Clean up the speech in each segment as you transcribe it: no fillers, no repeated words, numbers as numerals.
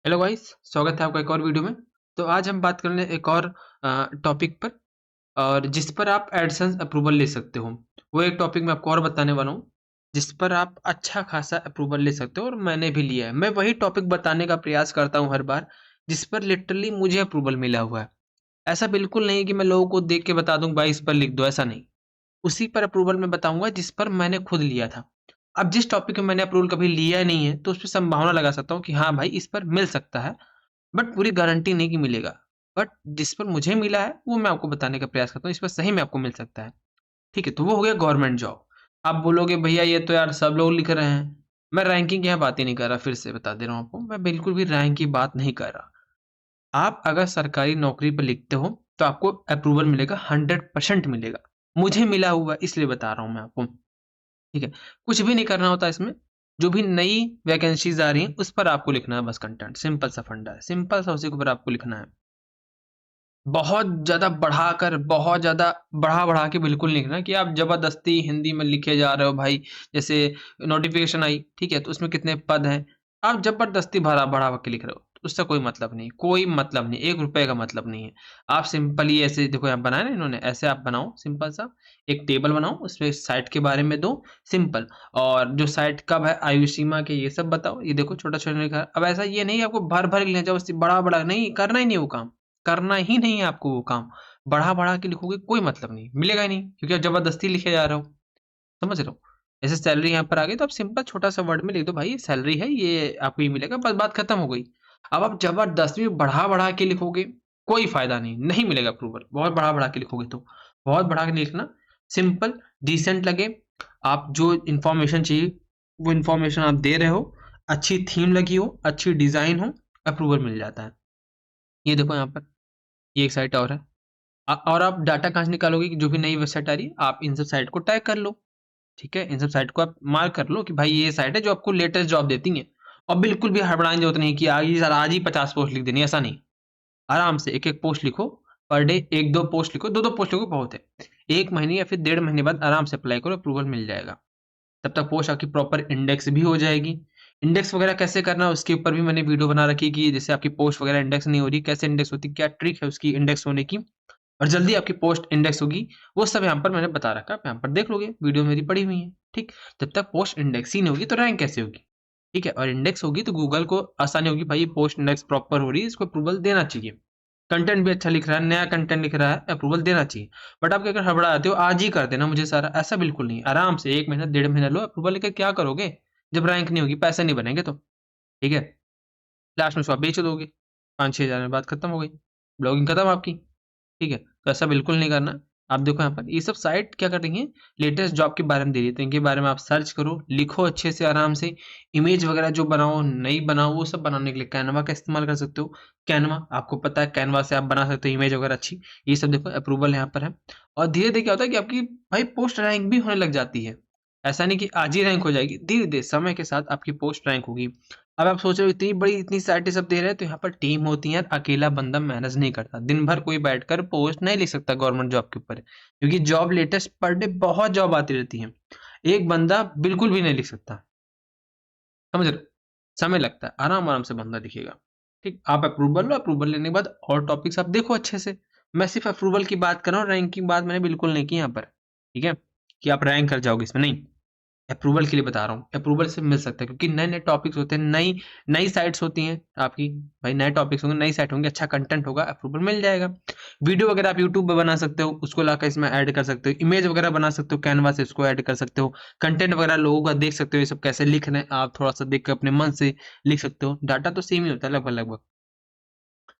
Hello guys, स्वागत है आपका एक और वीडियो में। तो आज हम बात करने एक और टॉपिक पर, और जिस पर आप एडसेंस अप्रूवल ले सकते हो। वो एक टॉपिक मैं आपको और बताने वाला हूँ जिस पर आप अच्छा खासा अप्रूवल ले सकते हो, और मैंने भी लिया है। मैं वही टॉपिक बताने का प्रयास करता हूँ हर बार जिस पर लिटरली मुझे अप्रूवल मिला हुआ है। ऐसा बिल्कुल नहीं कि मैं लोगों को देख के बता दूं भाई इस पर लिख दो, ऐसा नहीं। उसी पर अप्रूवल मैं बताऊंगा जिस पर मैंने खुद लिया था। अब जिस टॉपिक में मैंने अप्रूवल कभी लिया नहीं है तो उस पर संभावना लगा सकता हूँ कि हाँ भाई इस पर मिल सकता है, बट पूरी गारंटी नहीं कि मिलेगा। बट जिस पर मुझे मिला है वो मैं आपको बताने का प्रयास करता हूँ, इस पर सही में आपको मिल सकता है। ठीक है, तो वो हो गया गवर्नमेंट जॉब। आप बोलोगे भैया ये तो यार सब लोग लिख रहे हैं। मैं रैंकिंग की यहाँ बात ही नहीं कर रहा, फिर से बता दे रहा हूँ आपको, मैं बिल्कुल भी रैंक की बात नहीं कर रहा। आप अगर सरकारी नौकरी पर लिखते हो तो आपको अप्रूवल मिलेगा, 100% मिलेगा। मुझे मिला हुआ है, इसलिए बता रहा हूँ मैं आपको। ठीक है, कुछ भी नहीं करना होता इसमें। जो भी नई वैकेंसीज आ रही हैं उस पर आपको लिखना है बस कंटेंट, सिंपल सा फंडा है, सिंपल सा उसी के ऊपर आपको लिखना है। बहुत ज़्यादा बढ़ाकर, बहुत ज़्यादा बढ़ा-बढ़ा के बिल्कुल नहीं लिखना कि आप ज़बरदस्ती हिंदी में लिखे जा रहे हो भाई। जैसे नोटिफ़िकेशन आई, ठीक है? तो उसमें कितने पद हैं, आप ज़बरदस्ती बढ़ा-बढ़ा के लिख रहे हो, तो उससे कोई मतलब नहीं, कोई मतलब नहीं, ₹1 का मतलब नहीं है। आप सिंपली ऐसे देखो, यहाँ बनाया ना इन्होंने, ऐसे आप बनाओ सिंपल सा, एक टेबल बनाओ, उसमें साइट के बारे में दो, सिंपल। और जो साइट कब है, आयु सीमा के ये सब बताओ। ये देखो छोटा-छोटा लिखा है। अब ऐसा ये नहीं है आपको भर-भर के लिखना, ज़बरदस्ती बड़ा-बड़ा नहीं, करना ही नहीं वो काम। करना ही नहीं है आपको वो काम। बढ़ा-बढ़ा के लिखोगे कोई मतलब नहीं, मिलेगा ही नहीं, क्योंकि आप ज़बरदस्ती लिखे जा रहे हो, समझ रहे हो? जैसे सैलरी यहाँ पर आ गई तो आप सिंपल छोटा-सा वर्ड में लिख दो, भाई सैलरी है ये, आपको ये मिलेगा, बस बात खत्म हो गई। अब आप ज़बरदस्ती बढ़ा-बढ़ा के लिखोगे, कोई फ़ायदा नहीं, नहीं मिलेगा अप्रूवल, बहुत बढ़ा-बढ़ा के लिखोगे तो। बहुत बढ़ा के नहीं लिखना, सिंपल, डिसेंट लगे, आप जो इन्फॉर्मेशन चाहिए, वो इन्फॉर्मेशन आप दे रहे हो, अच्छी थीम लगी हो, अच्छी डिज़ाइन हो, अप्रूवल मिल जाता है। ये देखो यहाँ पर, ये एक साइट और है। और आप डाटा कहाँ से निकालोगे कि जो भी नई वेबसाइट आ रही है, आप इन सब साइट को टैग कर लो, ठीक है? इन सब साइट को आप मार्क कर लो कि भाई ये साइट है जो आपको लेटेस्ट जॉब देती हैं। और बिल्कुल भी हड़बड़ाने की ज़रूरत नहीं कि आज ही 50 पोस्ट लिख देनी है, ऐसा नहीं। आराम से एक-एक पोस्ट लिखो, पर डे 1-2 पोस्ट लिखो, 2-2 पोस्ट लिखो बहुत है। 1 महीने या फिर डेढ़ महीने बाद आराम से अप्लाई करो, अप्रूवल मिल जाएगा। तब तक पोस्ट आपकी प्रॉपर इंडेक्स भी हो जाएगी। इंडेक्स वगैरह कैसे करना है उसके ऊपर भी मैंने वीडियो बना रखी है कि जैसे आपकी पोस्ट वगैरह इंडेक्स नहीं हो रही, कैसे इंडेक्स होती है, क्या ट्रिक है उसकी इंडेक्स होने की। और जल्दी आपकी पोस्ट इंडेक्स होगी, वो सब यहाँ पर मैंने बता रखा है, आप यहाँ पर देख लोगे, वीडियो मेरी पड़ी हुई है, ठीक? जब तक पोस्ट इंडेक्स ही नहीं होगी तो रैंक कैसे होगी? ठीक है? और इंडेक्स होगी तो गूगल को आसानी होगी, भाई ये पोस्ट इंडेक्स प्रॉपर हो रही है, इसको अप्रूवल देना चाहिए। कंटेंट भी अच्छा लिख रहा है, नया कंटेंट लिख रहा है, अप्रूवल देना चाहिए। बट आप क्या अगर हड़बड़ाते हो, आज ही कर देना मुझे सारा, ऐसा बिल्कुल नहीं। आराम से 1 महीना, डेढ़ महीना लो, अप्रूवल लेके क्या करोगे? जब रैंक नहीं होगी, पैसे नहीं बनेंगे तो, ठीक है? लास्ट में उसको आप बेच दोगे, 5-6 हज़ार में बात खत्म हो गई, ब्लॉगिंग खत्म आपकी। ठीक है? तो ऐसा बिल्कुल नहीं करना। आप देखो यहाँ पर ये सब साइट क्या कर रही हैं, लेटेस्ट जॉब के बारे में दे रही है, तो इनके बारे में आप सर्च करो, लिखो अच्छे से आराम से। इमेज वगैरह जो बनाओ, नई बनाओ, वो सब बनाने के लिए कैनवा का इस्तेमाल कर सकते हो। कैनवा आपको पता है, कैनवा से आप बना सकते हो इमेज वगैरह अच्छी। ये सब देखो अप्रूवल यहाँ पर है। और धीरे-धीरे क्या होता है कि आपकी भाई पोस्ट रैंक भी होने लग जाती है। ऐसा नहीं कि आज ही रैंक हो जाएगी, धीरे-धीरे समय के साथ आपकी पोस्ट रैंक होगी। अब आप सोच रहे हो इतनी बड़ी, इतनी साइटें सब दे रहे हैं, तो यहाँ पर टीम होती है यार, अकेला बंदा मैनेज नहीं करता। दिन भर कोई बैठकर पोस्ट नहीं लिख सकता गवर्नमेंट जॉब के ऊपर, क्योंकि जॉब लेटेस्ट पर डे बहुत जॉब आती रहती है। एक बंदा बिल्कुल भी नहीं लिख सकता, समझ रहे हो? समय लगता है, आराम-आराम से बंदा लिखेगा। ठीक? आप अप्रूवल लो, अप्रूवल लेने के बाद और टॉपिक्स आप देखो अच्छे से। मैं सिर्फ अप्रूवल की बात कर रहा हूँ, रैंक की बात मैंने बिल्कुल नहीं की यहाँ पर। ठीक है? कि आप रैंक कर जाओगे इसमें, नहीं। अप्रूवल के लिए बता रहा हूँ, अप्रूवल से मिल सकता है, क्योंकि नए-नए टॉपिक्स होते हैं, नई नई साइट्स होती हैं आपकी, भाई नए टॉपिक्स होंगे, नई साइट होंगी, अच्छा कंटेंट होगा, अप्रूवल मिल जाएगा। वीडियो वगैरह आप यूट्यूब पे बना सकते हो, उसको लाकर इसमें ऐड कर सकते हो, इमेज वगैरह बना सकते हो, कैनवा से इसको ऐड कर सकते हो, कंटेंट वगैरह लोगों का देख सकते हो, ये सब कैसे लिख रहे हैं, आप थोड़ा-सा देख के अपने मन से लिख सकते हो। डाटा तो सेम ही होता है लगभग-लगभग।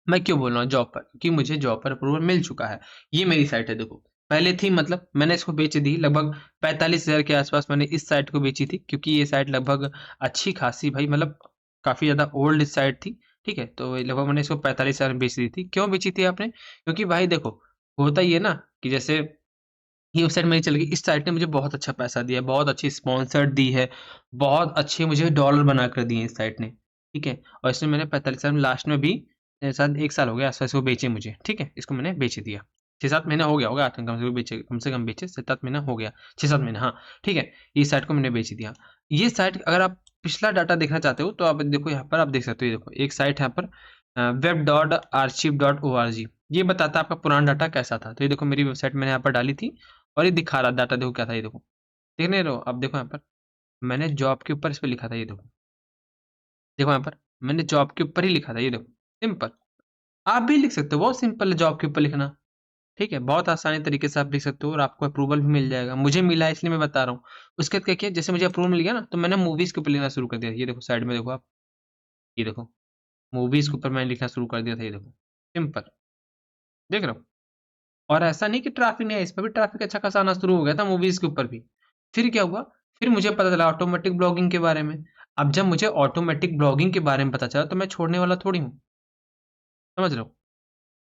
मैं क्यों बोल रहा हूँ जॉब पर? क्योंकि मुझे जॉब पर अप्रूवल मिल चुका है। ये मेरी साइट है देखो। पहले थी, मतलब मैंने इसको बेच दी, लगभग 45,000 के आस-पास मैंने इस साइट को बेची थी, क्योंकि ये साइट लगभग अच्छी खासी, भाई मतलब काफ़ी ज़्यादा ओल्ड साइट थी, ठीक है? तो लगभग मैंने इसको 45,000 में बेच दी थी। क्यों बेची थी आपने? क्योंकि भाई देखो, होता ये है ना कि जैसे ये वेबसाइट मेरी चल गई, इस साइट ने मुझे बहुत अच्छा पैसा दिया है, बहुत अच्छी स्पॉन्सर्ड दी है, बहुत अच्छे मुझे डॉलर बनाकर दिए इस साइट ने, ठीक है? और इसमें मैंने 45,000 में लास्ट में भी शायद 1 साल हो गया आस-पास इसको बेचे मुझे, ठीक है? इसको मैंने बेच दिया। 6-7 महीना हो गया होगा, कम से कम बेचे 7-8 महीना हो गया, 6-7 महीना, हाँ, ठीक है? इस साइट को मैंने बेच दिया। ये साइट अगर आप पिछला डाटा देखना चाहते हो तो आप देखो यहाँ पर आप देख सकते हो, ये देखो एक साइट है यहाँ पर web.archive.org, ये बताता है आपका पुराना डाटा कैसा था। तो ये देखो मेरी वेबसाइट मैंने यहाँ पर डाली थी और ये दिखा रहा डाटा, देखो क्या था, ये देखो देख नहीं रहे हो, अब देखो यहाँ पर मैंने जॉब के ऊपर इस पे लिखा था, ये देखो यहाँ पर मैंने जॉब के ऊपर ही लिखा था, ये देखो सिंपल। आप भी लिख सकते हो, बहुत सिंपल है जॉब के ऊपर लिखना, ठीक है, बहुत आसानी तरीके से आप लिख सकते हो और आपको अप्रूवल भी मिल जाएगा। मुझे मिला है इसलिए मैं बता रहा हूँ। उसके बाद क्या किया, जैसे मुझे अप्रूवल मिल गया ना, तो मैंने मूवीज के ऊपर लिखना शुरू कर दिया। ये देखो साइड में देखो आप, ये देखो मूवीज के ऊपर मैंने लिखना शुरू कर दिया था, ये देखो सिंपल, देख रहे हो। और ऐसा नहीं कि ट्रैफिक नहीं है, इस पर भी ट्रैफिक अच्छा खासा आना शुरू हो गया था मूवीज के ऊपर भी। फिर क्या हुआ, फिर मुझे पता चला ऑटोमेटिक ब्लॉगिंग के बारे में। अब जब मुझे ऑटोमेटिक ब्लॉगिंग के बारे में पता चला तो मैं छोड़ने वाला थोड़ी हूँ, समझ रहे हो।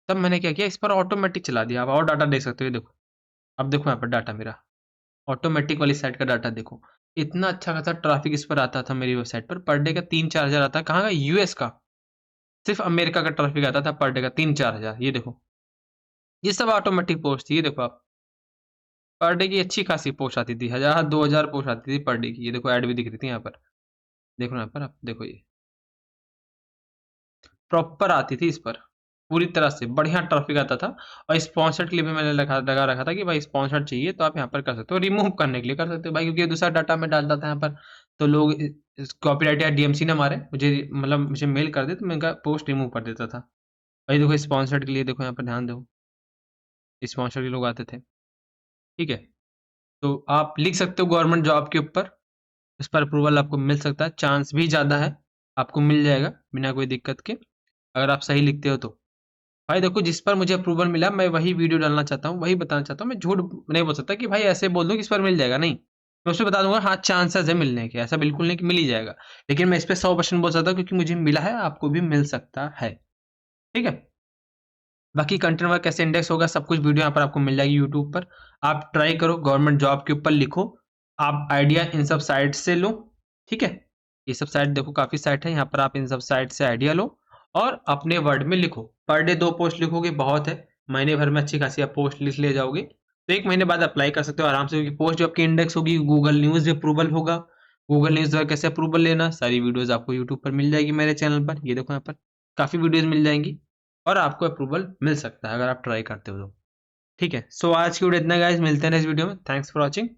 तब मैंने क्या किया, इस पर ऑटोमेटिक चला दिया। आप और डाटा देख सकते हो, ये देखो, अब देखो यहाँ पर डाटा मेरा ऑटोमेटिक वाली साइट का डाटा देखो, इतना अच्छा खासा ट्रैफिक इस पर आता था मेरी वेबसाइट पर डे का 3-4 हज़ार आता है। कहाँ का, यूएस का, सिर्फ अमेरिका का ट्रैफिक आता था पर डे का 3-4 हज़ार। ये देखो ये सब ऑटोमेटिक पोस्ट थी, ये देखो आप पर डे की अच्छी खासी पोस्ट आती थी, 1000-2000 पोस्ट आती थी पर डे की। ये देखो ऐड भी दिख रही थी यहाँ पर, देखो यहाँ पर आप देखो, ये प्रॉपर आती थी इस पर, पूरी तरह से बढ़िया ट्रैफिक आता था। और स्पॉन्सर्ड के लिए भी मैंने लगा रखा था कि भाई स्पॉन्सर्ड चाहिए तो आप यहाँ पर कर सकते हो, रिमूव करने के लिए कर सकते हो भाई, क्योंकि दूसरा डाटा मैं डालता था यहाँ पर तो लोग कॉपीराइट या डीएमसी ना मारे मुझे, मतलब मुझे मेल कर दे तो मैं इनका पोस्ट रिमूव कर देता था। भाई देखो स्पॉन्सर्ड के लिए देखो यहाँ पर ध्यान दो, स्पॉन्सर्ड के लोग आते थे, ठीक है। तो आप लिख सकते हो गवर्नमेंट जॉब के ऊपर, इस पर अप्रूवल आपको मिल सकता है, चांस भी ज़्यादा है आपको मिल जाएगा बिना कोई दिक्कत के, अगर आप सही लिखते हो तो। भाई देखो जिस पर मुझे अप्रूवल मिला मैं वही वीडियो डालना चाहता हूँ, वही बताना चाहता हूँ। मैं झूठ नहीं बोल सकता कि भाई ऐसे बोल दूँ कि इस पर मिल जाएगा, नहीं। मैं उसमें बता दूंगा हाँ चांसेस है मिलने के, ऐसा बिल्कुल नहीं कि मिल ही जाएगा। लेकिन मैं इस पर 100% बोल सकता हूँ क्योंकि मुझे मिला है, आपको भी मिल सकता है, ठीक है। बाकी कंटेंट वर्क कैसे इंडेक्स होगा सब कुछ वीडियो यहाँ पर आपको मिल जाएगी यूट्यूब पर। आप ट्राई करो, गवर्नमेंट जॉब के ऊपर लिखो, आप आइडिया इन सब साइट से लो, ठीक है। ये सब साइट देखो काफ़ी साइट है, यहाँ पर आप इन सब साइट से आइडिया लो और अपने वर्ड में लिखो। पर डे 2 पोस्ट लिखोगे बहुत है, महीने भर में अच्छी खासी आप पोस्ट लिख ले जाओगे तो 1 महीने बाद अप्लाई कर सकते हो आराम से, क्योंकि पोस्ट जो आपकी इंडेक्स होगी गूगल न्यूज़ अप्रूवल होगा। गूगल न्यूज़ द्वारा कैसे अप्रूवल लेना, सारी वीडियोज़ आपको यूट्यूब पर मिल जाएगी मेरे चैनल पर। ये देखो यहाँ पर काफ़ी वीडियोज़ मिल जाएंगी और आपको अप्रूवल मिल सकता है अगर आप ट्राई करते हो तो, ठीक है। सो आज की वीडियो इतना गाइस, मिलते हैं नेक्स्ट वीडियो में। Thanks for watching.